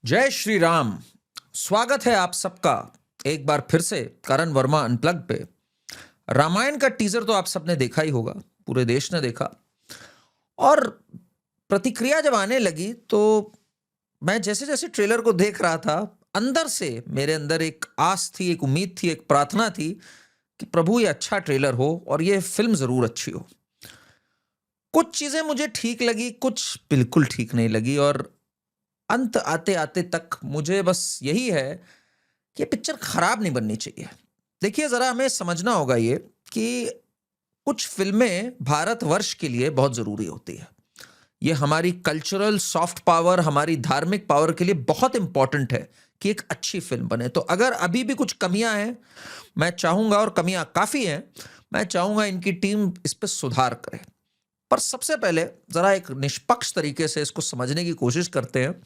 जय श्री राम। स्वागत है आप सबका एक बार फिर से करण वर्मा अनप्लग पे। रामायण का टीजर तो आप सबने देखा ही होगा, पूरे देश ने देखा। और प्रतिक्रिया जब आने लगी तो मैं जैसे जैसे ट्रेलर को देख रहा था, अंदर से मेरे अंदर एक आस थी, एक उम्मीद थी, एक प्रार्थना थी कि प्रभु ये अच्छा ट्रेलर हो और ये फिल्म जरूर अच्छी हो। कुछ चीजें मुझे ठीक लगी, कुछ बिल्कुल ठीक नहीं लगी, और अंत आते आते तक मुझे बस यही है कि पिक्चर खराब नहीं बननी चाहिए। देखिए, जरा हमें समझना होगा ये कि कुछ फिल्में भारतवर्ष के लिए बहुत जरूरी होती है। ये हमारी कल्चरल सॉफ्ट पावर, हमारी धार्मिक पावर के लिए बहुत इंपॉर्टेंट है कि एक अच्छी फिल्म बने। तो अगर अभी भी कुछ कमियां हैं, मैं चाहूंगा, और कमियां काफी हैं, मैं चाहूंगा इनकी टीम इस पर सुधार करे। पर सबसे पहले जरा एक निष्पक्ष तरीके से इसको समझने की कोशिश करते हैं।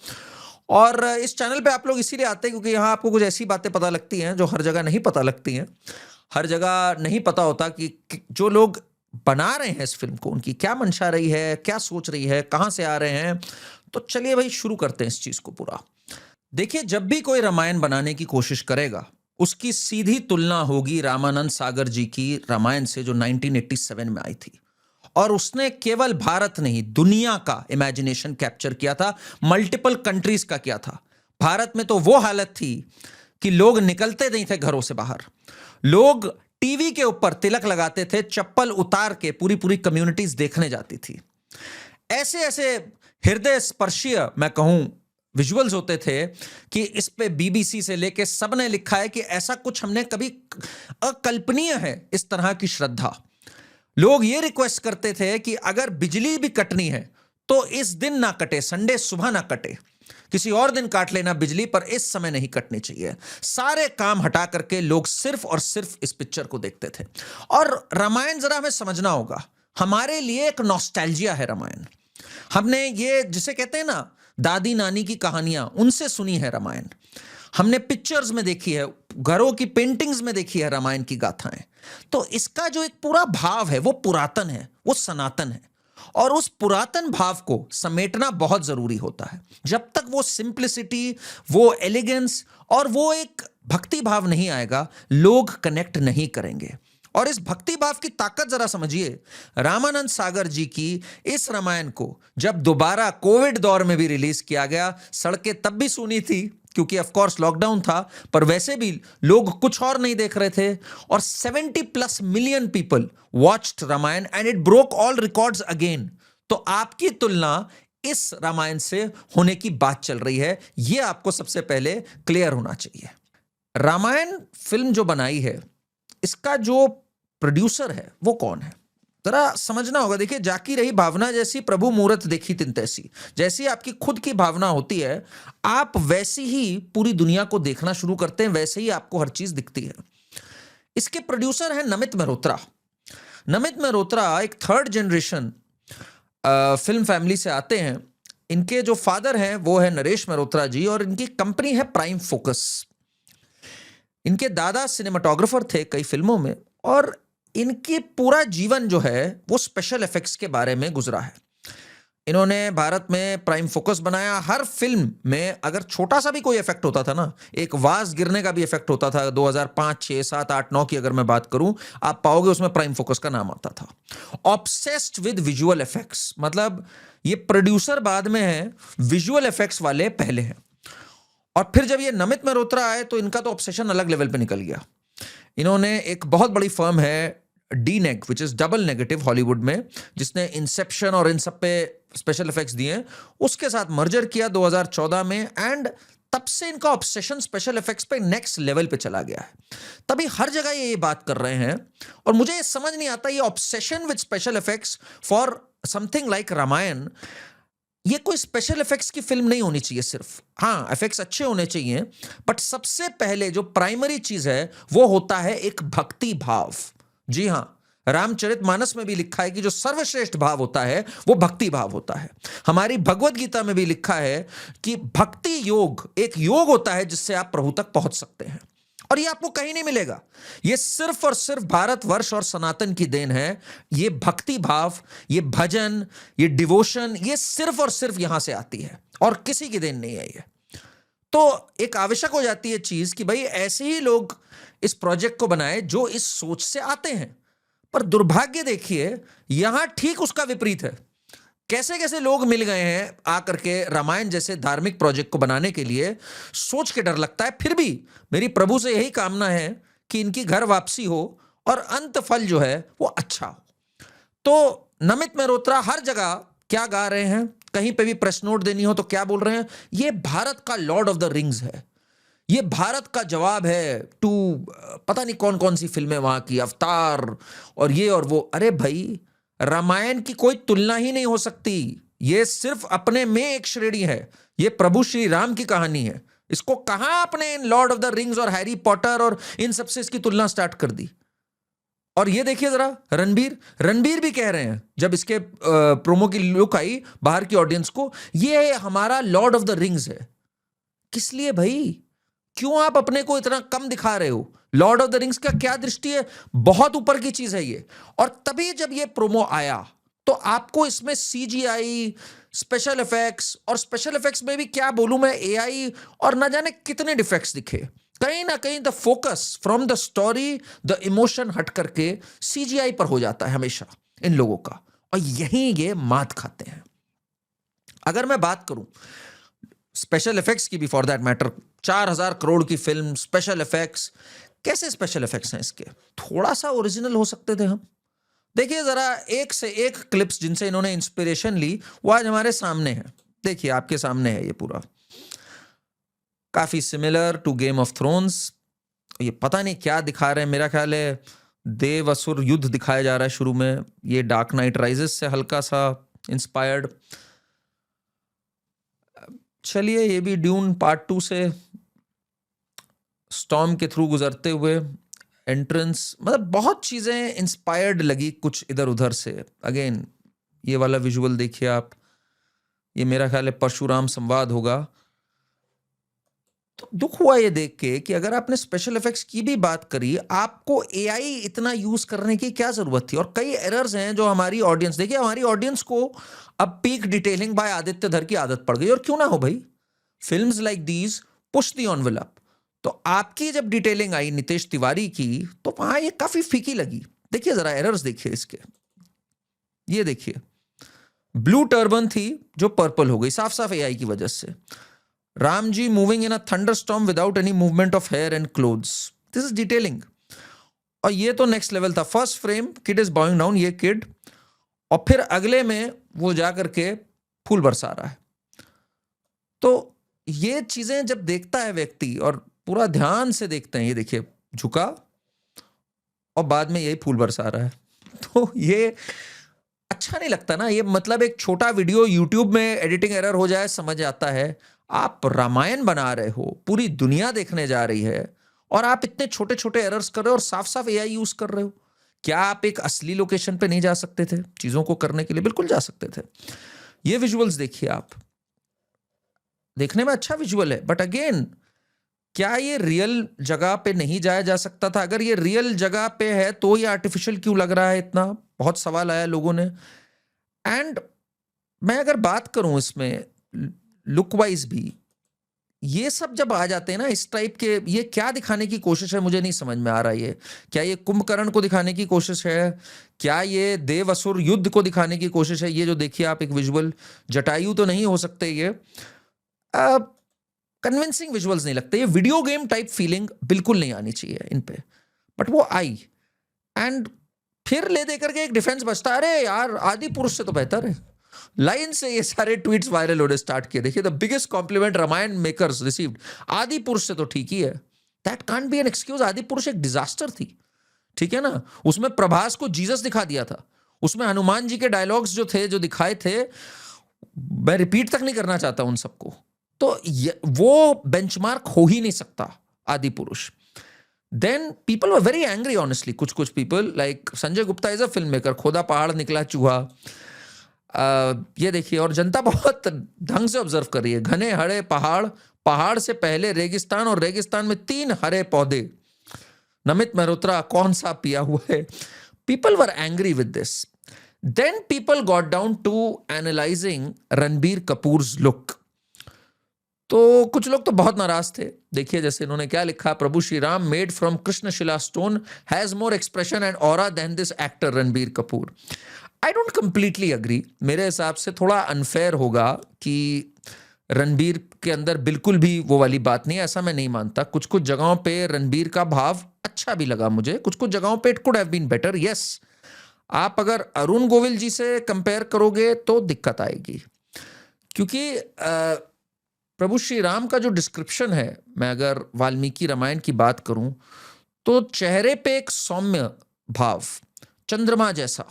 और इस चैनल पे आप लोग इसीलिए आते हैं क्योंकि यहाँ आपको कुछ ऐसी बातें पता लगती हैं जो हर जगह नहीं पता लगती हैं। हर जगह नहीं पता होता कि जो लोग बना रहे हैं इस फिल्म को, उनकी क्या मंशा रही है, क्या सोच रही है, कहाँ से आ रहे हैं। तो चलिए भाई, शुरू करते हैं इस चीज को पूरा। देखिए, जब भी कोई रामायण बनाने की कोशिश करेगा, उसकी सीधी तुलना होगी रामानंद सागर जी की रामायण से, जो 1987 में आई थी। और उसने केवल भारत नहीं, दुनिया का इमेजिनेशन कैप्चर किया था, मल्टीपल कंट्रीज का किया था। भारत में तो वो हालत थी कि लोग निकलते नहीं थे घरों से बाहर। लोग टीवी के ऊपर तिलक लगाते थे, चप्पल उतार के पूरी पूरी कम्युनिटीज देखने जाती थी। ऐसे ऐसे हृदय स्पर्शीय, मैं कहूं, विजुअल्स होते थे कि इस पे बीबीसी से लेके सबने लिखा है कि ऐसा कुछ हमने कभी, अकल्पनीय है इस तरह की श्रद्धा। लोग ये रिक्वेस्ट करते थे कि अगर बिजली भी कटनी है तो इस दिन ना कटे, संडे सुबह ना कटे, किसी और दिन काट लेना बिजली, पर इस समय नहीं कटनी चाहिए। सारे काम हटा करके लोग सिर्फ और सिर्फ इस पिक्चर को देखते थे। और रामायण जरा हमें समझना होगा, हमारे लिए एक नॉस्टैल्जिया है रामायण। हमने ये जिसे कहते हैं ना, दादी नानी की कहानियां, उनसे सुनी है रामायण। हमने पिक्चर्स में देखी है, घरों की पेंटिंग्स में देखी है रामायण की गाथाएं। तो इसका जो एक पूरा भाव है वो पुरातन है, वो सनातन है। और उस पुरातन भाव को समेटना बहुत जरूरी होता है। जब तक वो सिंप्लिसिटी, वो एलिगेंस और वो एक भक्ति भाव नहीं आएगा, लोग कनेक्ट नहीं करेंगे। और इस भक्ति भाव की ताकत जरा समझिए। रामानंद सागर जी की इस रामायण को जब दोबारा कोविड दौर में भी रिलीज किया गया, सड़कें तब भी सूनी थी क्योंकि ऑफ कोर्स लॉकडाउन था, पर वैसे भी लोग कुछ और नहीं देख रहे थे। और 70+ million people watched Ramayan and it broke all records again. तो आपकी तुलना इस रामायण से होने की बात चल रही है, यह आपको सबसे पहले क्लियर होना चाहिए। रामायण फिल्म जो बनाई है, इसका जो प्रोड्यूसर है वो कौन है, जरा समझना होगा। देखिए, जाकी रही भावना जैसी, प्रभु मूरत देखी तिन तैसी। जैसी आपकी खुद की भावना होती है, आप वैसी ही पूरी दुनिया को देखना शुरू करते हैं, वैसे ही आपको हर चीज दिखती है। इसके प्रोड्यूसर हैं नमित मेहरोत्रा। नमित मेहरोत्रा एक थर्ड जनरेशन फिल्म फैमिली से आते हैं। इनके जो फादर हैं वो है नरेश मेहरोत्रा जी, और इनकी कंपनी है प्राइम फोकस। इनके दादा सिनेमाटोग्राफर थे कई फिल्मों में, और इनकी पूरा जीवन जो है वो स्पेशल इफेक्ट्स के बारे में गुजरा है। इन्होंने भारत में प्राइम फोकस बनाया। हर फिल्म में अगर छोटा सा भी कोई इफेक्ट होता था ना, एक वाज गिरने का भी इफेक्ट होता था, 2005, 6, 7, 8, 9 की अगर मैं बात करूं, आप पाओगे उसमें प्राइम फोकस का नाम आता था। ऑब्सेस्ड विद विजुअल इफेक्ट्स, मतलब ये प्रोड्यूसर बाद में है, विजुअल इफेक्ट्स वाले पहले हैं। और फिर जब ये नमित मेहरोत्रा आए तो इनका तो ऑब्सेशन अलग लेवल पे निकल गया। इन्होंने एक बहुत बड़ी फर्म है डीनेग, which is double negative, Hollywood में, जिसने इंसेप्शन और इन सब पे स्पेशल इफेक्ट्स दिए, उसके साथ मर्जर किया 2014 में। एंड तब से इनका ऑब्सेशन स्पेशल इफेक्ट्स पे नेक्स्ट लेवल पे चला गया है। तभी हर जगह ये बात कर रहे हैं। और मुझे समझ नहीं आता, ये obsession with special effects for something like Ramayan, ये कोई स्पेशल इफेक्ट्स की फिल्म नहीं होनी चाहिए सिर्फ। हाँ, इफेक्ट्स अच्छे होने चाहिए, बट सबसे पहले जो प्राइमरी चीज है वो होता है एक भक्ति भाव। जी हाँ, रामचरितमानस में भी लिखा है कि जो सर्वश्रेष्ठ भाव होता है वो भक्ति भाव होता है। हमारी भगवत गीता में भी लिखा है कि भक्ति योग एक योग होता है जिससे आप प्रभु तक पहुंच सकते हैं। और ये आपको कहीं नहीं मिलेगा, ये सिर्फ और सिर्फ भारतवर्ष और सनातन की देन है। ये भक्ति भाव, ये भजन, ये डिवोशन, ये सिर्फ और सिर्फ यहां से आती है और किसी की देन नहीं है ये। तो एक आवश्यक हो जाती है चीज कि भाई ऐसे ही लोग इस प्रोजेक्ट को बनाए जो इस सोच से आते हैं। पर दुर्भाग्य देखिए, यहां ठीक उसका विपरीत है। कैसे कैसे लोग मिल गए हैं आकर के रामायण जैसे धार्मिक प्रोजेक्ट को बनाने के लिए, सोच के डर लगता है। फिर भी मेरी प्रभु से यही कामना है कि इनकी घर वापसी हो और अंत फल जो है वो अच्छा हो। तो नमित मेहरोत्रा हर जगह क्या गा रहे हैं, कहीं पे भी प्रेस नोट देनी हो तो क्या बोल रहे हैं, ये भारत का लॉर्ड ऑफ द रिंग्स है, ये भारत का जवाब है टू पता नहीं कौन कौन सी फिल्में वहां की, अवतार और ये और वो। अरे भाई, रामायण की कोई तुलना ही नहीं हो सकती। ये सिर्फ अपने में एक श्रेणी है। ये प्रभु श्री राम की कहानी है। इसको कहां आपने इन लॉर्ड ऑफ द रिंग्स और हैरी पॉटर और इन सबसे इसकी तुलना स्टार्ट कर दी। और ये देखिए जरा, रणबीर भी कह रहे हैं जब इसके प्रोमो की लुक आई बाहर की ऑडियंस को, ये हमारा लॉर्ड ऑफ द रिंग्स है। किस लिए भाई? क्यों आप अपने को इतना कम दिखा रहे हो? लॉर्ड ऑफ द रिंग्स का क्या दृष्टि है? बहुत ऊपर की चीज है ये। और तभी जब ये प्रोमो आया तो आपको इसमें सीजीआई, स्पेशल इफेक्ट्स, और स्पेशल इफेक्ट्स में भी क्या बोलूं मैं, एआई और ना जाने कितने डिफेक्ट्स दिखे। कहीं ना कहीं the focus from the story, the emotion हट करके सीजीआई पर हो जाता है हमेशा इन लोगों का, और यहीं ये मात खाते हैं। अगर मैं बात करूं स्पेशल इफेक्ट्स की भी, फॉर दैट मैटर, 4000 करोड़ की फिल्म, स्पेशल इफेक्ट्स, कैसे स्पेशल इफेक्ट्स हैं इसके? थोड़ा सा ओरिजिनल हो सकते थे हम। देखिए जरा, एक से एक क्लिप्स जिनसे इन्होंने इंस्पिरेशन ली वो आज हमारे सामने है। देखिए, आपके सामने है ये पूरा, काफी similar to Game of Thrones. ये पता नहीं क्या दिखा रहे हैं, मेरा ख्याल है देव असुर युद्ध दिखाया जा रहा है शुरू में। ये डार्क नाइट राइजेस से हल्का सा इंस्पायर्ड। चलिए, ये भी ड्यून पार्ट 2 से स्टॉर्म के थ्रू गुजरते हुए एंट्रेंस, मतलब बहुत चीजें इंस्पायर्ड लगी कुछ इधर उधर से। अगेन ये वाला विजुअल देखिए आप, ये मेरा ख्याल है परशुराम संवाद होगा। तो दुख हुआ ये देख के कि अगर आपने स्पेशल इफेक्ट्स की भी बात करी, आपको एआई इतना यूज करने की क्या जरूरत थी? और कई एरर्स हैं जो हमारी ऑडियंस, देखिए हमारी ऑडियंस को अब पीक डिटेलिंग बाय आदित्य धर की आदत पड़ गई, और क्यों ना हो भाई, films like these push the envelope. तो आपकी जब डिटेलिंग आई नितेश तिवारी की, तो वहां ये काफी फीकी लगी। देखिए जरा एरर्स देखिए इसके, ये देखिए, ब्लू टर्बन थी जो पर्पल हो गई, साफ साफ एआई की वजह से। Ram ji moving in a thunderstorm without any movement of hair and clothes, this is detailing. और ये तो नेक्स्ट लेवल था। First frame kid is bowing down, ये किड, और फिर अगले में वो जाकर के फूल बरसा रहा है। तो ये चीजें जब देखता है व्यक्ति और पूरा ध्यान से देखते हैं, ये देखिए झुका और बाद में यही फूल बरसा रहा है, तो ये अच्छा नहीं लगता ना। ये मतलब एक छोटा वीडियो यूट्यूब में एडिटिंग एरर हो जाए समझ आता है, आप रामायण बना रहे हो, पूरी दुनिया देखने जा रही है, और आप इतने छोटे छोटे एरर्स कर रहे हो और साफ साफ एआई यूज कर रहे हो। क्या आप एक असली लोकेशन पे नहीं जा सकते थे चीजों को करने के लिए? बिल्कुल जा सकते थे। ये विजुअल्स देखिए आप, देखने में अच्छा विजुअल है, बट अगेन क्या ये रियल जगह पे नहीं जाया जा सकता था? अगर ये रियल जगह पे है तो ये आर्टिफिशियल क्यों लग रहा है इतना? बहुत सवाल आया लोगों ने। एंड मैं अगर बात करूं इसमें लुक वाइज भी, ये सब जब आ जाते हैं ना इस टाइप के, ये क्या दिखाने की कोशिश है मुझे नहीं समझ में आ रहा है। ये क्या ये कुंभकर्ण को दिखाने की कोशिश है? क्या ये देव असुर युद्ध को दिखाने की कोशिश है? ये जो देखिए आप एक विजुअल, जटायु तो नहीं हो सकते ये, कन्विंसिंग विजुअल्स नहीं लगते। ये वीडियो गेम टाइप फीलिंग बिल्कुल नहीं आनी चाहिए इन पे, बट वो आई। एंड फिर ले दे करके एक डिफेंस बचता है, अरे यार आदि पुरुष से तो बेहतर है। लाइन से ये सारे ट्वीट्स वायरल होने स्टार्ट किए। देखिए, the biggest compliment Ramayan makers received, Adipurush से तो ठीक ही है। That can't be an excuse. Adipurush एक डिजास्टर थी, ठीक है ना। उसमें प्रभास को जीसस दिखा दिया था, उसमें हनुमान जी के डायलॉग्स जो थे, जो दिखाए थे, मैं रिपीट तक नहीं करना चाहता उन सबको। तो वो बेंचमार्क हो ही नहीं सकता Adipurush. Then people were very angry honestly, कुछ people like Sanjay Gupta is a film maker, खोदा पहाड़ निकला चूहा। ये देखिए, और जनता बहुत ढंग से ऑब्जर्व कर रही है। घने हरे पहाड़, पहाड़ से पहले रेगिस्तान, और रेगिस्तान में 3 हरे पौधे। नमित मेहरोत्रा कौन सा पिया हुआ है? People were angry with this. Then people got down to analyzing Ranbir Kapoor's look. तो कुछ लोग तो बहुत नाराज थे। देखिए जैसे इन्होंने क्या लिखा, Prabhu Shri Ram made from Krishna Shila stone has more expression and aura than this actor Ranbir Kapoor. I don't completely agree. मेरे हिसाब से थोड़ा अनफेयर होगा कि रणबीर के अंदर बिल्कुल भी वो वाली बात नहीं है, ऐसा मैं नहीं मानता। कुछ कुछ जगहों पे रणबीर का भाव अच्छा भी लगा मुझे, कुछ कुछ जगहों पे it could have been better. Yes, आप अगर अरुण गोविल जी से कंपेयर करोगे तो दिक्कत आएगी, क्योंकि प्रभु श्री राम का जो डिस्क्रिप्शन है, मैं अगर वाल्मीकि रामायण की बात करूं तो चेहरे पे एक सौम्य भाव, चंद्रमा जैसा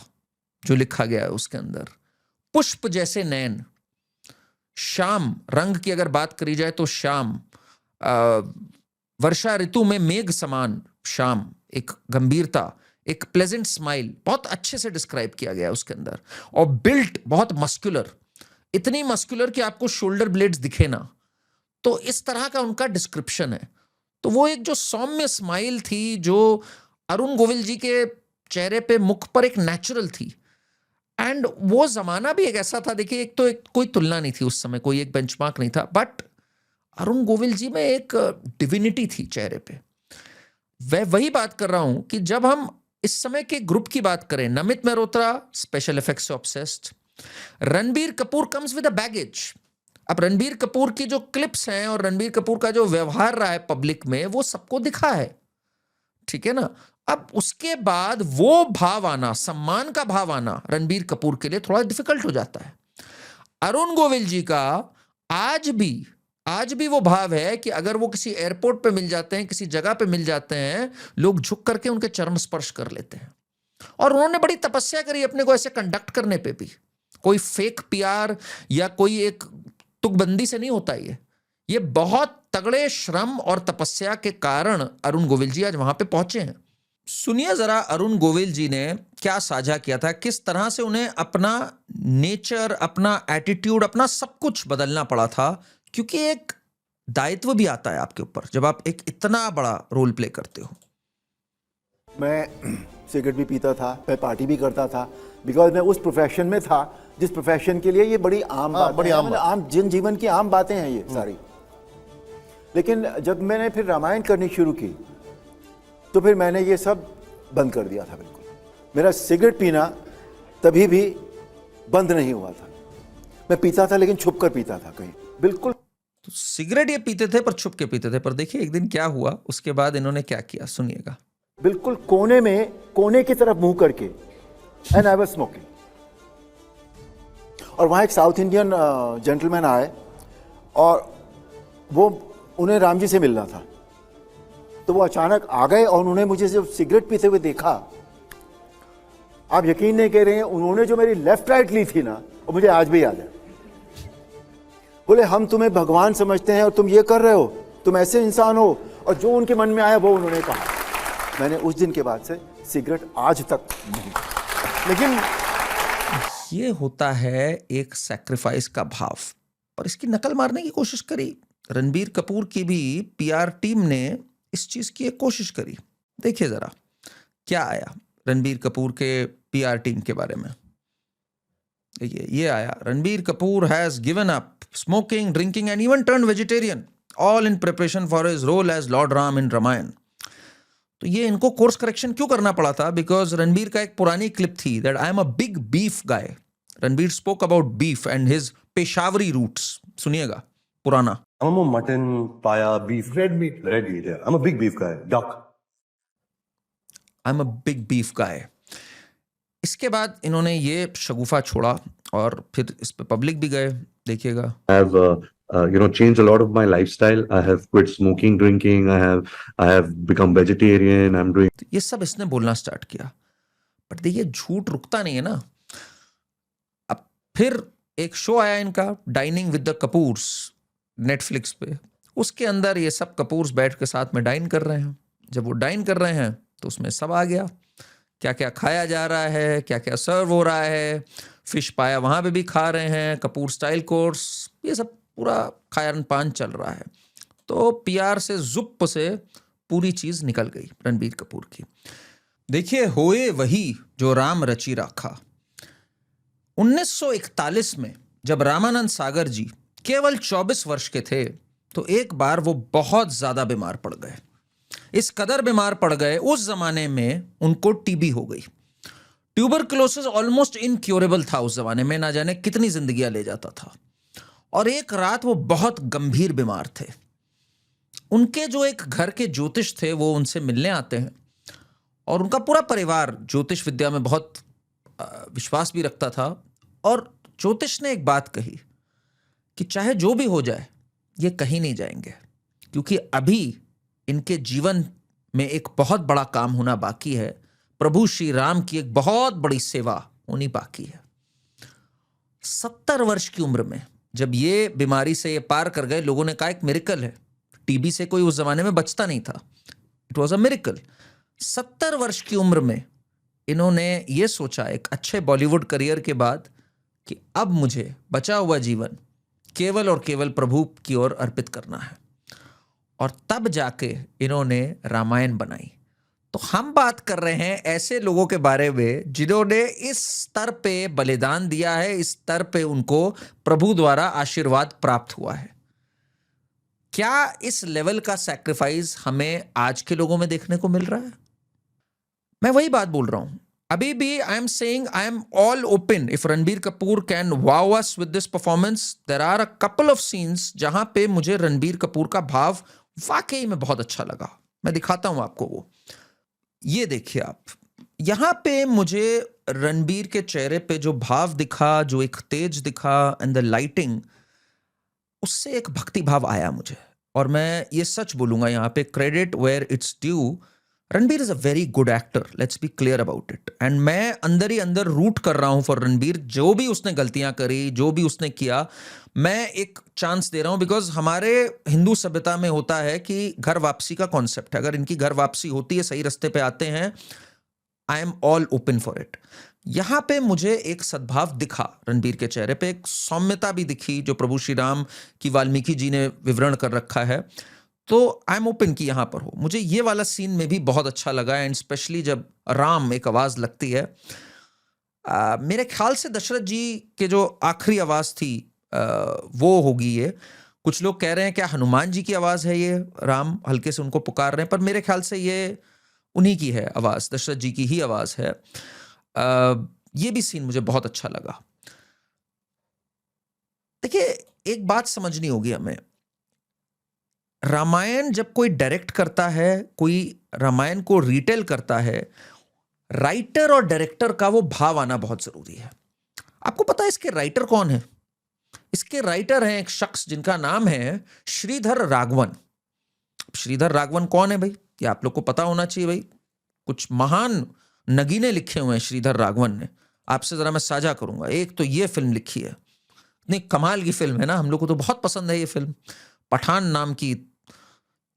जो लिखा गया है उसके अंदर, पुष्प जैसे नयन, शाम रंग की अगर बात करी जाए तो शाम, वर्षा ऋतु में मेघ समान शाम, एक गंभीरता, एक प्लेजेंट स्माइल, बहुत अच्छे से डिस्क्राइब किया गया है उसके अंदर। और बिल्ट बहुत मस्कुलर, इतनी मस्कुलर कि आपको शोल्डर ब्लेड्स दिखे ना, तो इस तरह का उनका डिस्क्रिप्शन है। तो वो एक जो सौम्य स्माइल थी जो अरुण गोविल जी के चेहरे पे, मुख पर एक नेचुरल थी। एंड वो जमाना भी एक ऐसा था, देखिए एक तो एक कोई तुलना नहीं थी उस समय, कोई एक बेंचमार्क नहीं था, बट अरुण गोविल जी में एक डिविनिटी थी चेहरे पे। वही बात कर रहा हूं कि जब हम इस समय के ग्रुप की बात करें, नमित मेहरोत्रा स्पेशल इफेक्ट्स से obsessed, Ranbir Kapoor comes with a baggage. अब रणबीर कपूर की जो क्लिप्स हैं और रणबीर कपूर का जो व्यवहार रहा है पब्लिक में, वो सबको दिखा है, ठीक है ना। अब उसके बाद वो भाव आना, सम्मान का भाव आना रणबीर कपूर के लिए थोड़ा डिफिकल्ट हो जाता है। अरुण गोविल जी का आज भी वो भाव है कि अगर वो किसी एयरपोर्ट पे मिल जाते हैं, किसी जगह पे मिल जाते हैं, लोग झुक करके उनके चरण स्पर्श कर लेते हैं। और उन्होंने बड़ी तपस्या करी अपने को ऐसे कंडक्ट करने पे भी। कोई फेक पीआर या कोई एक तुकबंदी से नहीं होता ये बहुत तगड़े श्रम और तपस्या के कारण अरुण गोविल जी आज वहां पे पहुंचे हैं। सुनिए जरा अरुण गोविल जी ने क्या साझा किया था, किस तरह से उन्हें अपना नेचर, अपना एटीट्यूड, अपना सब कुछ बदलना पड़ा था, क्योंकि एक दायित्व भी आता है आपके ऊपर जब आप एक इतना बड़ा रोल प्ले करते हो। मैं सिगरेट भी पीता था, मैं पार्टी भी करता था, बिकॉज मैं उस प्रोफेशन में था जिस प्रोफेशन के लिए ये बड़ी आम बात है, मतलब आम जिन जीवन की आम बातें हैं ये सारी। लेकिन जब मैंने फिर रामायण करनी शुरू की तो फिर मैंने ये सब बंद कर दिया था बिल्कुल। मेरा सिगरेट पीना तभी भी बंद नहीं हुआ था। मैं पीता था लेकिन छुप कर पीता था कहीं, बिल्कुल। तो सिगरेट ये पीते थे पर छुप के पीते थे, पर देखिए एक दिन क्या हुआ, उसके बाद इन्होंने क्या किया, सुनिएगा। बिल्कुल कोने की तरफ मुंह करके, एंड आई वाज स्मोकिंग। और वहाँ एक साउथ इंडियन जेंटलमैन आए और वो उन्हें राम जी से मिलना था, तो वो अचानक आ गए और उन्होंने मुझे जब सिगरेट पीते हुए देखा, आप यकीन नहीं कर रहे हैं, उन्होंने जो मेरी लेफ्ट राइट ली थी ना, वो मुझे आज भी याद है। बोले हम तुम्हें भगवान समझते हैं और तुम ये कर रहे हो, तुम ऐसे इंसान हो। और जो उनके मन में आया वो उन्होंने कहा। मैंने उस दिन के बाद से सिगरेट आज तक नहीं। लेकिन ये होता है एक सैक्रिफाइस का भाव, पर इसकी नकल मारने की कोशिश करी। रणबीर कपूर की भी पीआर टीम ने इस चीज की एक कोशिश करी। देखिए जरा क्या आया रणबीर कपूर के पीआर टीम के बारे में। देखिए ये आया, Ranbir Kapoor has given up smoking, drinking and even turn vegetarian, all in preparation for his role as lord Ram in Ramayan. तो ये इनको कोर्स करेक्शन क्यों करना पड़ा था? बिकॉज रणबीर का एक पुरानी क्लिप थी that I am a big beef guy. Ranbir spoke about beef and his Peshawari roots. सुनिएगा पुराना। I'm a mutton, paya, beef. Red meat, yeah. I'm a big beef guy. Duck. I'm a big beef guy. इसके बाद इन्होंने ये शगुफा छोड़ा और फिर इस पे पब्लिक भी गए। देखिएगा। I have changed a lot of my lifestyle. I have quit smoking, drinking. I have become vegetarian. I'm doing. ये सब इसने बोलना स्टार्ट किया, बट देखिए झूठ रुकता नहीं है ना। अब फिर एक शो आया इनका, dining with the Kapoors, Netflix पे। उसके अंदर ये सब कपूर्स बैठ के साथ में डाइन कर रहे हैं। जब वो डाइन कर रहे हैं तो उसमें सब आ गया, क्या क्या खाया जा रहा है, क्या क्या सर्व हो रहा है। फिश पाया वहां पे भी खा रहे हैं, कपूर स्टाइल कोर्स, ये सब पूरा खायन पान चल रहा है। तो पीआर से जुप से पूरी चीज निकल गई रणबीर कपूर की। देखिए होए वही जो राम रची राखा। 1941 में जब रामानंद सागर जी केवल 24 वर्ष के थे, तो एक बार वो बहुत ज्यादा बीमार पड़ गए। इस कदर बीमार पड़ गए, उस जमाने में उनको टीबी हो गई। ट्यूबरकुलोसिस ऑलमोस्ट इनक्योरेबल था उस जमाने में, ना जाने कितनी जिंदगियां ले जाता था। और एक रात वो बहुत गंभीर बीमार थे। उनके जो एक घर के ज्योतिष थे वो उनसे मिलने आते हैं, और उनका पूरा परिवार ज्योतिष विद्या में बहुत विश्वास भी रखता था। और ज्योतिष ने एक बात कही कि चाहे जो भी हो जाए ये कहीं नहीं जाएंगे, क्योंकि अभी इनके जीवन में एक बहुत बड़ा काम होना बाकी है। प्रभु श्री राम की एक बहुत बड़ी सेवा होनी बाकी है। 70 वर्ष की उम्र में जब ये बीमारी से ये पार कर गए, लोगों ने कहा एक मिरेकल है। टीबी से कोई उस जमाने में बचता नहीं था, इट वॉज अ मिरेकल। 70 वर्ष की उम्र में इन्होंने ये सोचा एक अच्छे बॉलीवुड करियर के बाद कि अब मुझे बचा हुआ जीवन केवल और केवल प्रभु की ओर अर्पित करना है। और तब जाके इन्होंने रामायण बनाई। तो हम बात कर रहे हैं ऐसे लोगों के बारे में जिन्होंने इस स्तर पे बलिदान दिया है, इस स्तर पे उनको प्रभु द्वारा आशीर्वाद प्राप्त हुआ है। क्या इस लेवल का सैक्रिफाइस हमें आज के लोगों में देखने को मिल रहा है? मैं वही बात बोल रहा हूं। अभी भी I am saying I am all open if Ranbir Kapoor can wow us with this performance. There are a couple of scenes जहां पे मुझे रणबीर कपूर का भाव वाकई में बहुत अच्छा लगा। मैं दिखाता हूं आपको वो। ये देखिए आप, यहां पे मुझे रणबीर के चेहरे पे जो भाव दिखा, जो एक तेज दिखा एंड द लाइटिंग, उससे एक भक्ति भाव आया मुझे। और मैं ये सच बोलूंगा यहाँ पे, credit where it's due, Ranbir is a very good actor, let's be clear about it. And मैं अंदर ही अंदर रूट कर रहा हूं फॉर रणबीर। जो भी उसने गलतियां करी, जो भी उसने किया, मैं एक चांस दे रहा हूं। बिकॉज हमारे हिंदू सभ्यता में होता है कि घर वापसी का कॉन्सेप्ट है। अगर इनकी घर वापसी होती है, सही रास्ते पे आते हैं, आई am all open for it. यहां पे मुझे एक सद्भाव दिखा रणबीर के चेहरे पे, एक सौम्यता भी दिखी जो प्रभु श्री राम की वाल्मीकि जी ने विवरण कर रखा है। तो आई एम ओपन कि यहां पर हो। मुझे ये वाला सीन में भी बहुत अच्छा लगा, एंड स्पेशली जब राम एक आवाज लगती है। मेरे ख्याल से दशरथ जी के जो आखिरी आवाज थी वो होगी ये। कुछ लोग कह रहे हैं क्या हनुमान जी की आवाज है ये, राम हल्के से उनको पुकार रहे हैं, पर मेरे ख्याल से ये उन्हीं की है आवाज, दशरथ जी की ही आवाज है। ये भी सीन मुझे बहुत अच्छा लगा। देखिए, एक बात समझनी होगी हमें, रामायण जब कोई डायरेक्ट करता है, कोई रामायण को रिटेल करता है, राइटर और डायरेक्टर का वो भाव आना बहुत जरूरी है। आपको पता है इसके राइटर कौन है? इसके राइटर हैं एक शख्स जिनका नाम है श्रीधर राघवन। श्रीधर राघवन कौन है भाई? ये आप लोग को पता होना चाहिए भाई। कुछ महान नगीने लिखे हुए हैं श्रीधर राघवन ने। आपसे जरा मैं साझा करूंगा। एक तो ये फिल्म लिखी है, इतनी कमाल की फिल्म है ना, हम लोग को तो बहुत पसंद है ये फिल्म। पठान नाम की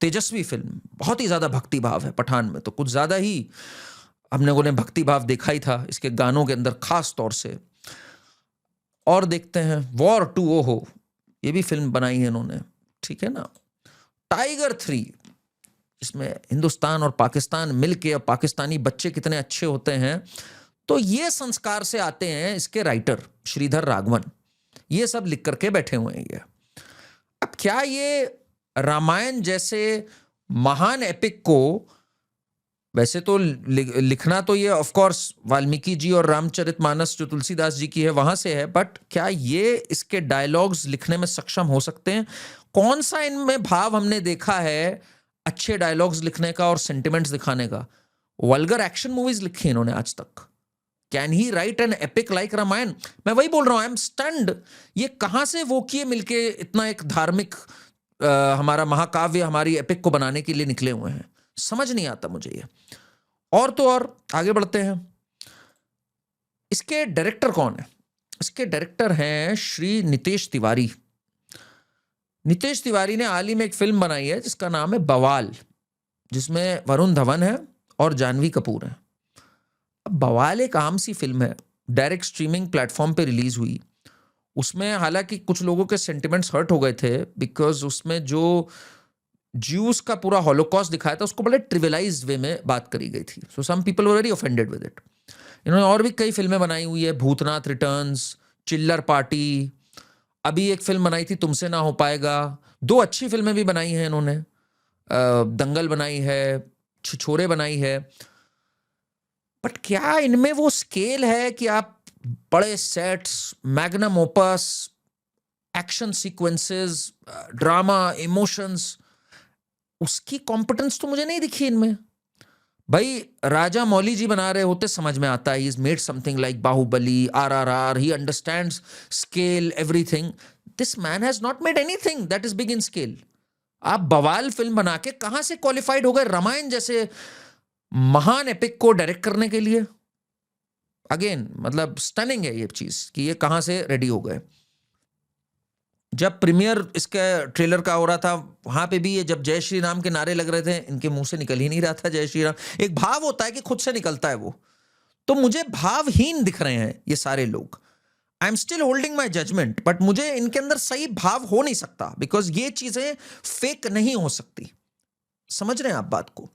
तेजस्वी फिल्म, बहुत ही ज्यादा भक्ति भाव है पठान में, तो कुछ ज्यादा ही हम लोगों ने भक्ति भाव देखा ही था इसके गानों के अंदर खास तौर से। और देखते हैं वॉर 2, ओहो, ये भी फिल्म बनाई है इन्होंने, ठीक है ना। टाइगर 3, इसमें हिंदुस्तान और पाकिस्तान मिलके, और पाकिस्तानी बच्चे कितने अच्छे होते हैं। तो ये संस्कार से आते हैं इसके राइटर श्रीधर राघवन, ये सब लिख करके बैठे हुए हैं ये। अब क्या ये रामायण जैसे महान एपिक को, वैसे तो लिखना तो ये ऑफ कोर्स वाल्मीकि जी और रामचरितमानस जो तुलसीदास जी की है वहां से है, बट क्या ये इसके डायलॉग्स लिखने में सक्षम हो सकते हैं? कौन सा इनमें भाव हमने देखा है अच्छे डायलॉग्स लिखने का और सेंटिमेंट्स दिखाने का? वल्गर एक्शन मूवीज लिखी इन्होंने आज तक। Can he write an epic like Ramayana? मैं वही बोल रहा हूं, आई एम स्टन्ड। ये कहां से वो किए मिलके इतना एक धार्मिक हमारा महाकाव्य, हमारी एपिक को बनाने के लिए निकले हुए हैं, समझ नहीं आता मुझे ये। और तो और आगे बढ़ते हैं। इसके डायरेक्टर कौन है? इसके डायरेक्टर हैं श्री नितेश तिवारी। नितेश तिवारी ने हाल ही में एक फिल्म बनाई है जिसका नाम है बवाल, जिसमें वरुण धवन है और जानवी कपूर है। अब बवाल एक आम सी फिल्म है, डायरेक्ट स्ट्रीमिंग प्लेटफॉर्म पे रिलीज हुई। उसमें हालांकि कुछ लोगों के सेंटिमेंट्स हर्ट हो गए थे, बिकॉज उसमें जो ज्यूस का पूरा हॉलोकॉस्ट दिखाया था उसको बड़े ट्रिविलाइज्ड वे में बात करी गई थी। So some people were very offended with it. इन्होंने और भी कई फिल्में बनाई हुई है, भूतनाथ रिटर्न्स, चिल्लर पार्टी, अभी एक फिल्म बनाई थी तुमसे ना हो पाएगा, 2 अच्छी फिल्में भी बनाई हैं इन्होंने, दंगल बनाई है, छिछोरे बनाई है, बट क्या इनमें वो स्केल है कि आप बड़े sets, magnum opus, action sequences, drama, emotions, उसकी कॉम्पिटेंस तो मुझे नहीं दिखी इनमें। भाई राजा मौली जी बना रहे होते समझ में आता है, he has made something like Baahubali, RRR, he understands scale, everything. This man has not made anything that is big in scale. आप बवाल फिल्म बना के कहां से क्वालिफाइड हो गए रामायण जैसे महान एपिक को डायरेक्ट करने के लिए? अगेन मतलब स्टनिंग है ये चीज कि ये कहां से रेडी हो गए। जब प्रीमियर इसका ट्रेलर का हो रहा था वहां पे भी ये जब जय श्री राम के नारे लग रहे थे, इनके मुंह से निकल ही नहीं रहा था जय श्री राम। एक भाव होता है कि खुद से निकलता है वो, तो मुझे भावहीन दिख रहे हैं ये सारे लोग। I am still holding my judgment, but मुझे इनके अंदर सही भाव हो नहीं सकता, बिकॉज ये चीजें फेक नहीं हो सकती। समझ रहे हैं आप बात को?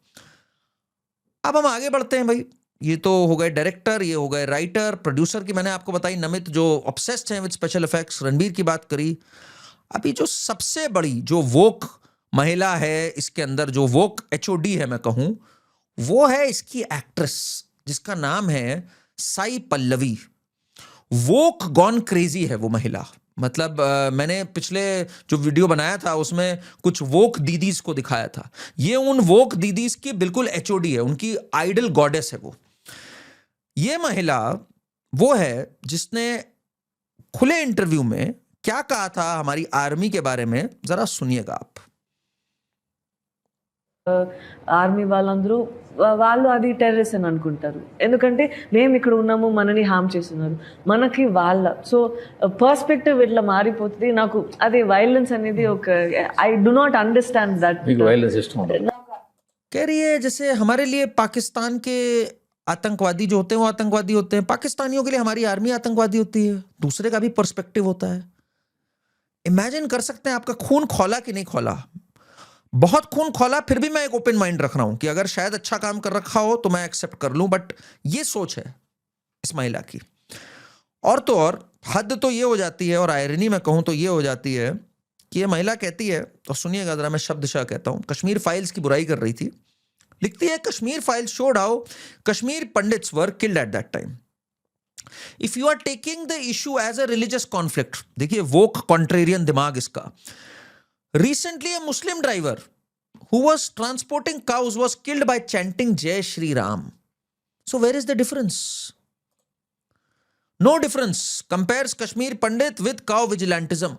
अब हम आगे बढ़ते हैं भाई। ये तो हो गए डायरेक्टर, ये हो गए राइटर, प्रोड्यूसर की मैंने आपको बताई, नमित जो ऑब्सेस्ड हैं विद स्पेशल इफेक्ट्स, रणबीर की बात करी। अभी जो सबसे बड़ी जो वोक महिला है इसके अंदर, जो वोक HOD है मैं कहूं, वो है इसकी एक्ट्रेस जिसका नाम है साई पल्लवी। वोक गॉन क्रेजी है वो महिला। मतलब मैंने पिछले जो वीडियो बनाया था उसमें कुछ वोक दीदीज को दिखाया था, ये उन वोक दीदीज की बिल्कुल HOD है, उनकी आइडल गॉडेस है वो। ये महिला वो है जिसने खुले इंटरव्यू में क्या कहा था हमारी आर्मी के बारे में, जरा सुनिएगा आप। ఆర్మీ వాళ్ళందరూ వాళ్ళు అది టెర్రరిస్ట్ అని అనుకుంటారు, ఎందుకంటే మేము ఇక్కడ ఉన్నాము, మనని హామ్ చేస్తున్నారు, మనకి వాళ్ళ సో పర్స్పెక్టివ్ ఇట్లా మారిపోతుంది. నాకు అది వైలెన్స్ అనేది ఒక I do not understand that. Violence ఇష్టం ఉండదు. कह रही है जैसे हमारे लिए पाकिस्तान के आतंकवादी जो होते हैं वो आतंकवादी होते हैं, पाकिस्तानियों के लिए हमारी आर्मी आतंकवादी होती है। दूसरे का भी पर्सपेक्टिव होता है। इमेजिन कर सकते हैं आपका खून खौला कि नहीं खौला? बहुत खून खौला, फिर भी मैं एक ओपन माइंड रख रहा हूं कि अगर शायद अच्छा काम कर रखा हो तो मैं एक्सेप्ट कर लूं, बट ये सोच है इस महिला की। और तो और हद तो ये हो जाती है, और आयरनी में कहूं तो ये हो जाती है कि ये महिला कहती है, तो सुनिएगा जरा, मैं शब्दशः कहता हूं, कश्मीर फाइल्स की बुराई कर रही थी। लिखती है Kashmir files showed how Kashmir Pandits were killed at that time. If you are taking the issue as a religious conflict, देखिए वोक कॉन्ट्रेरियन दिमाग इसका। Recently, a Muslim driver who was transporting cows was killed by chanting Jai Shri Ram. So where is the difference? No difference. Compares Kashmir Pandit with cow vigilantism.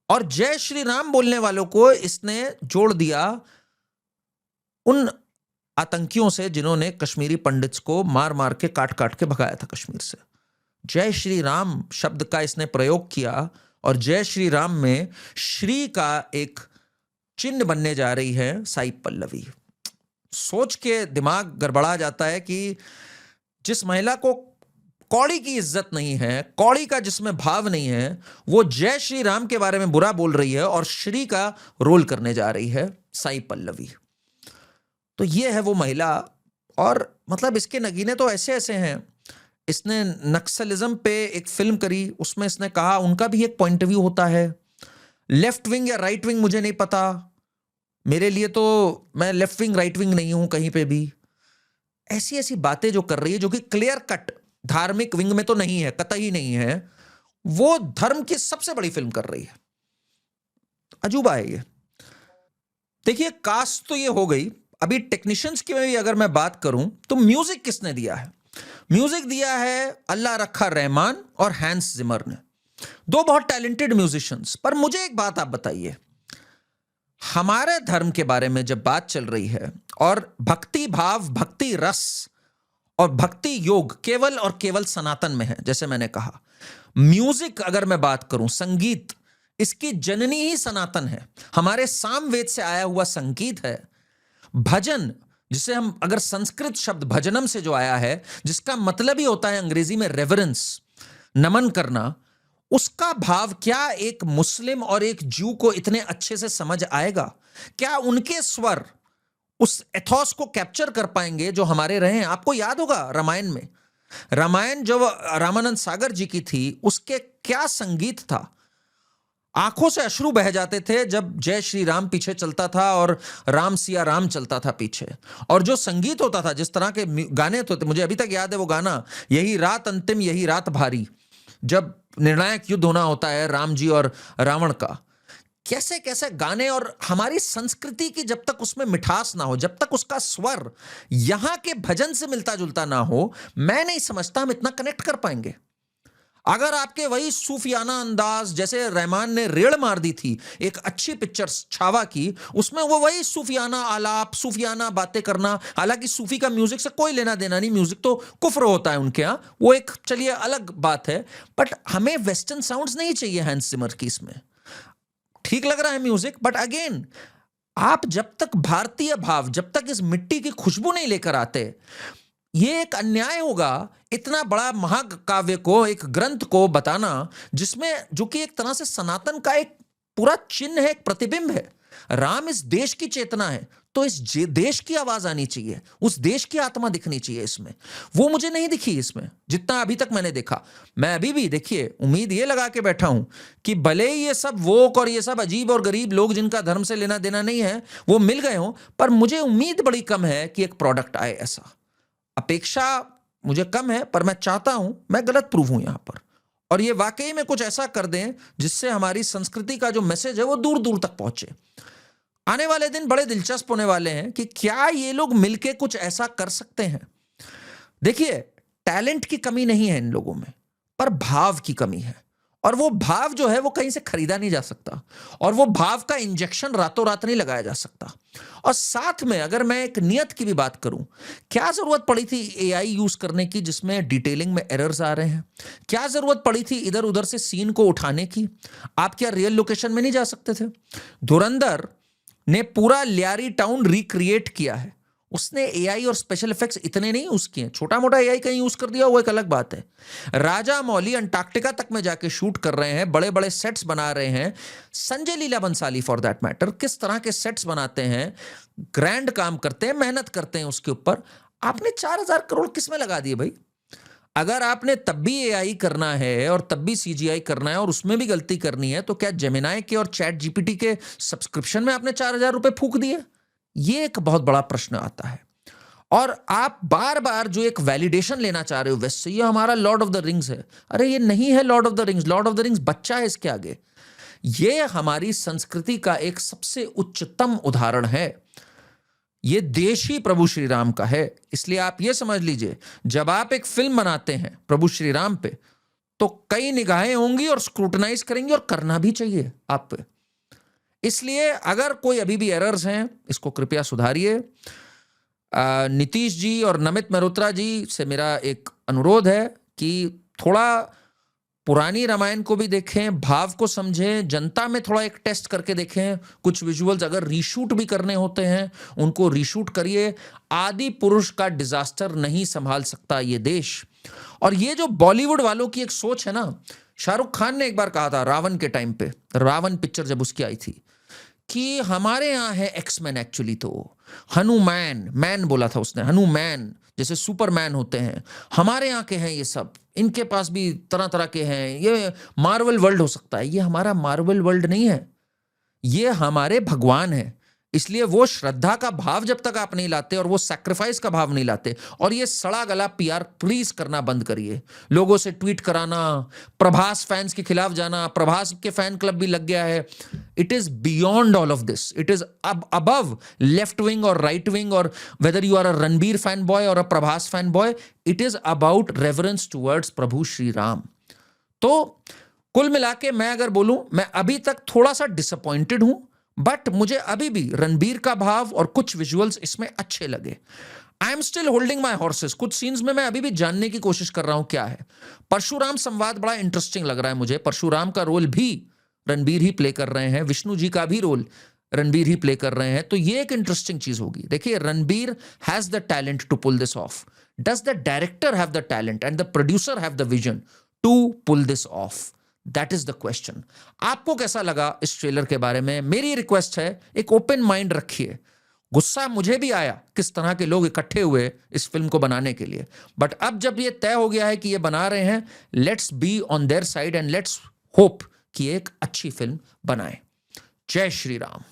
और जय श्री राम बोलने वालों को इसने जोड़ दिया उन आतंकियों से जिन्होंने कश्मीरी पंडित्स को मार मार के काट काट के भगाया था कश्मीर से। जय श्री राम शब्द का इसने प्रयोग किया, और जय श्री राम में श्री का एक चिन्ह बनने जा रही है साई पल्लवी। सोच के दिमाग गड़बड़ा जाता है कि जिस महिला को कौड़ी की इज्जत नहीं है, कौड़ी का जिसमें भाव नहीं है, वो जय श्री राम के बारे में बुरा बोल रही है और श्री का रोल करने जा रही है साई पल्लवी। तो ये है वो महिला। और मतलब इसके नगीने तो ऐसे ऐसे हैं। इसने नक्सलिज्म पे एक फिल्म करी, उसमें इसने कहा, उनका भी एक पॉइंट ऑफ व्यू होता है, लेफ्ट विंग या राइट विंग मुझे नहीं पता, मेरे लिए तो मैं लेफ्ट विंग राइट विंग नहीं हूं कहीं पे भी। ऐसी ऐसी बातें जो कर रही है, जो कि क्लियर कट धार्मिक विंग में तो नहीं है, कतई नहीं है, वो धर्म की सबसे बड़ी फिल्म कर रही है। अजूबा है ये। देखिए कास्ट तो ये हो गई, अभी टेक्नीशियंस की भी अगर मैं बात करूं तो म्यूजिक किसने दिया है? म्यूजिक दिया है अल्लाह रखा रहमान और हैंस जिमर ने, दो बहुत टैलेंटेड म्यूजिशियंस। पर मुझे एक बात आप बताइए, हमारे धर्म के बारे में जब बात चल रही है और भक्ति भाव, भक्ति रस और भक्ति योग केवल और केवल सनातन में है, जैसे मैंने कहा, म्यूजिक अगर मैं बात करूं, संगीत, इसकी जननी ही सनातन है, हमारे सामवेद से आया हुआ संगीत है। भजन, जिसे हम अगर संस्कृत शब्द भजनम से जो आया है, जिसका मतलब ही होता है अंग्रेजी में रेवरेंस, नमन करना, उसका भाव क्या एक मुस्लिम और एक जू को इतने अच्छे से समझ आएगा? क्या उनके स्वर उस एथॉस को कैप्चर कर पाएंगे जो हमारे रहे हैं? आपको याद होगा रामायण में, रामायण जो रामानंद सागर जी की थी, उसके क्या संगीत था। आंखों से अश्रु बह जाते थे जब जय श्री राम पीछे चलता था और राम सिया राम चलता था पीछे। और जो संगीत होता था, जिस तरह के गाने होते थे, मुझे अभी तक याद है वो गाना, यही रात अंतिम यही रात भारी, जब निर्णायक युद्ध होना होता है राम जी और रावण का। कैसे कैसे गाने, और हमारी संस्कृति की जब तक उसमें मिठास ना हो, जब तक उसका स्वर यहां के भजन से मिलता जुलता ना हो, मैं नहीं समझता हम इतना कनेक्ट कर पाएंगे। अगर आपके वही सूफियाना अंदाज, जैसे रहमान ने रेड़ मार दी थी एक अच्छी पिक्चर छावा की, उसमें वो वही सूफियाना आलाप, सूफियाना बातें करना, हालांकि सूफी का म्यूजिक से कोई लेना देना नहीं, म्यूजिक तो कुफ्र होता है उनके यहाँ, वो एक चलिए अलग बात है, बट हमें वेस्टर्न साउंड्स नहीं चाहिए हैंस जिमर की इसमें। ठीक लग रहा है म्यूजिक, बट अगेन आप जब तक भारतीय भाव, जब तक इस मिट्टी की खुशबू नहीं लेकर आते, ये एक अन्याय होगा इतना बड़ा महाकाव्य को, एक ग्रंथ को बताना जिसमें, जो कि एक तरह से सनातन का एक पूरा चिन्ह है, एक प्रतिबिंब है। राम इस देश की चेतना है, तो इस देश की आवाज आनी चाहिए, उस देश की आत्मा दिखनी चाहिए इसमें। वो मुझे नहीं दिखी इसमें, जितना अभी तक मैंने देखा। मैं अभी भी देखिए उम्मीद ये लगा के बैठा हूं कि भले ही ये सब वोक और ये सब अजीब और गरीब लोग जिनका धर्म से लेना देना नहीं है वो मिल गए हों, पर मुझे उम्मीद बड़ी कम है कि एक प्रोडक्ट आए ऐसा। अपेक्षा मुझे कम है, पर मैं चाहता हूं मैं गलत प्रूव हूं यहां पर, और ये वाकई में कुछ ऐसा कर दें जिससे हमारी संस्कृति का जो मैसेज है वो दूर दूर तक पहुंचे। आने वाले दिन बड़े दिलचस्प होने वाले हैं कि क्या ये लोग मिलके कुछ ऐसा कर सकते हैं। देखिए, टैलेंट की कमी नहीं है इन लोगों में, पर भाव की कमी है, और वो भाव जो है वो कहीं से खरीदा नहीं जा सकता, और वो भाव का इंजेक्शन रातों रात नहीं लगाया जा सकता। और साथ में अगर मैं एक नियत की भी बात करूं, क्या जरूरत पड़ी थी एआई यूज करने की जिसमें डिटेलिंग में एरर्स आ रहे हैं? क्या जरूरत पड़ी थी इधर उधर से सीन को उठाने की? आप क्या रियल लोकेशन में नहीं जा सकते थे? धुरंधर ने पूरा लियारी टाउन रिक्रिएट किया है, उसने एआई और स्पेशल इफेक्ट्स इतने नहीं यूज किए, छोटा मोटा एआई कहीं यूज कर दिया वो एक अलग बात है। राजा मौली अंटार्कटिका तक में जाके शूट कर रहे हैं, बड़े बड़े सेट्स बना रहे हैं। Sanjay Leela Bhansali for that matter किस तरह के सेट्स बनाते हैं, ग्रैंड काम करते हैं, मेहनत करते हैं उसके ऊपर। आपने 4,000 करोड़ किस में लगा दिए भाई? अगर आपने तब भी एआई करना है और तब भी सीजीआई करना है और उसमें भी गलती करनी है, तो क्या जेमिनाई के और चैट जीपीटी के सब्सक्रिप्शन में आपने 4,000 रुपए फूंक दिए? ये एक बहुत बड़ा प्रश्न आता है। और आप बार बार जो एक वैलिडेशन लेना चाह रहे हो वेस्ट से, ये हमारा लॉर्ड ऑफ द रिंग्स है, अरे ये नहीं है Lord of the rings. Lord of the rings बच्चा है इसके आगे। ये हमारी संस्कृति का एक सबसे उच्चतम उदाहरण है। ये देश ही प्रभु श्री राम का है। इसलिए आप ये समझ लीजिए, जब आप एक फिल्म बनाते हैं प्रभु श्री राम पे, तो कई निगाहें होंगी और स्क्रूटनाइज करेंगी, और करना भी चाहिए आप पे। इसलिए अगर कोई अभी भी एरर्स हैं, इसको कृपया सुधारिए। नीतीश जी और नमित मेहरोत्रा जी से मेरा एक अनुरोध है कि थोड़ा पुरानी रामायण को भी देखें, भाव को समझें, जनता में थोड़ा एक टेस्ट करके देखें। कुछ विजुअल्स अगर रीशूट भी करने होते हैं उनको रीशूट करिए। आदि पुरुष का डिजास्टर नहीं संभाल सकता ये देश। और ये जो बॉलीवुड वालों की एक सोच है ना, शाहरुख खान ने एक बार कहा था रावण के टाइम पे, रावण पिक्चर जब उसकी आई थी, कि हमारे यहाँ है एक्समैन, एक्चुअली तो हनुमैन, मैन बोला था उसने, हनुमैन जैसे सुपरमैन होते हैं, हमारे यहाँ के हैं ये सब, इनके पास भी तरह तरह के हैं, ये मार्वल वर्ल्ड हो सकता है। ये हमारा मार्वल वर्ल्ड नहीं है, ये हमारे भगवान है। इसलिए वो श्रद्धा का भाव जब तक आप नहीं लाते और वो सैक्रिफाइस का भाव नहीं लाते, और ये सड़ा गला पीआर प्लीज करना बंद करिए। लोगों से ट्वीट कराना, प्रभास फैंस के खिलाफ जाना, प्रभास के फैन क्लब भी लग गया है। It is beyond all of this. It is above left wing और राइट विंग, और whether you are a Ranbir fan boy और a Prabhas fan boy, it is about reverence towards Prabhu Shri Ram. तो कुल मिला के मैं अगर बोलूं, मैं अभी तक थोड़ा सा डिसअपॉइंटेड हूं, बट मुझे अभी भी रणबीर का भाव और कुछ विजुअल्स इसमें अच्छे लगे। आई am still holding my horses. कुछ सीन्स में मैं अभी भी जानने की कोशिश कर रहा हूं क्या है। परशुराम संवाद बड़ा इंटरेस्टिंग लग रहा है मुझे। परशुराम का रोल भी रणबीर ही प्ले कर रहे हैं, विष्णु जी का भी रोल रणबीर ही प्ले कर रहे हैं, तो ये एक इंटरेस्टिंग चीज होगी। देखिए, Ranbir has the talent to pull this off. Does the director have the talent and the producer have the vision to pull this off? That is the question. आपको कैसा लगा इस ट्रेलर के बारे में? मेरी रिक्वेस्ट है, एक ओपन माइंड रखिए। गुस्सा मुझे भी आया किस तरह के लोग इकट्ठे हुए इस फिल्म को बनाने के लिए, बट अब जब ये तय हो गया है कि ये बना रहे हैं, let's be on their side and let's hope कि एक अच्छी फिल्म बनाएं। जय श्री राम।